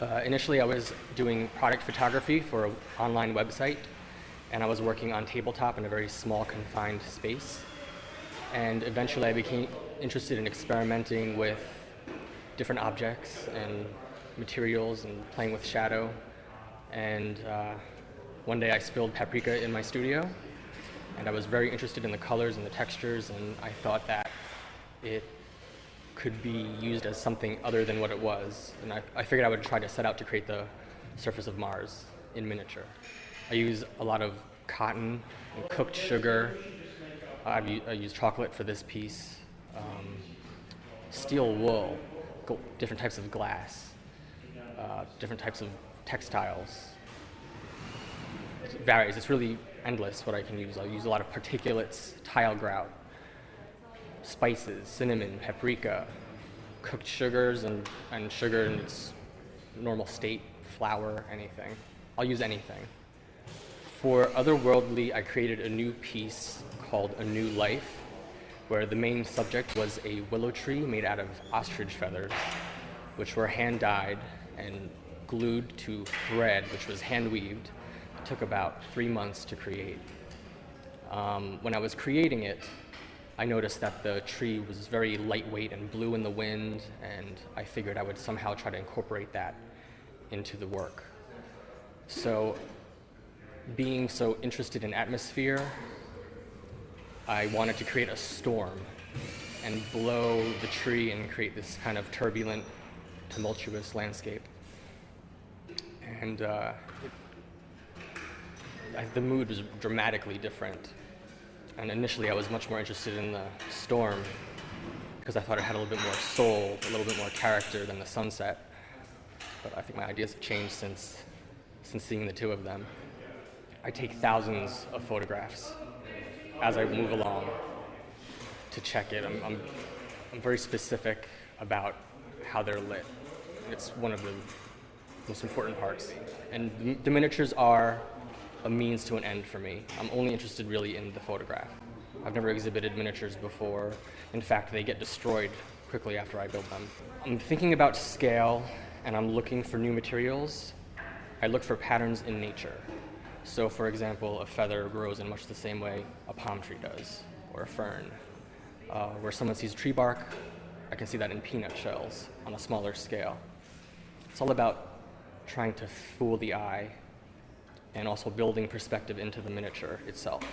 Initially, I was doing product photography for an online website, and I was working on tabletop in a very small, confined space. And eventually, I became interested in experimenting with different objects and materials and playing with shadow. And one day, I spilled paprika in my studio, and I was very interested in the colors and the textures, and I thought that it could be used as something other than what it was. And I figured I would try to set out to create the surface of Mars in miniature. I use a lot of cotton and cooked sugar. I use chocolate for this piece, steel wool, different types of glass, different types of textiles. It varies. It's really endless what I can use. I'll use a lot of particulates, tile grout, spices, cinnamon, paprika, cooked sugars and sugar in its normal state, flour, anything. I'll use anything. For Otherworldly, I created a new piece called A New Life, where the main subject was a willow tree made out of ostrich feathers, which were hand-dyed and glued to thread, which was hand-weaved. It took about 3 months to create. When I was creating it, I noticed that the tree was very lightweight and blew in the wind, and I figured I would somehow try to incorporate that into the work. So, being so interested in atmosphere, I wanted to create a storm and blow the tree and create this kind of turbulent, tumultuous landscape. And the mood was dramatically different. And initially, I was much more interested in the storm because I thought it had a little bit more soul, a little bit more character than the sunset. But I think my ideas have changed since seeing the two of them. I take thousands of photographs as I move along to check it. I'm very specific about how they're lit. It's one of the most important parts. And the miniatures are a means to an end for me. I'm only interested really in the photograph. I've never exhibited miniatures before. In fact, they get destroyed quickly after I build them. I'm thinking about scale, and I'm looking for new materials. I look for patterns in nature. So, for example, a feather grows in much the same way a palm tree does, or a fern. Where someone sees tree bark, I can see that in peanut shells on a smaller scale. It's all about trying to fool the eye and also building perspective into the miniature itself.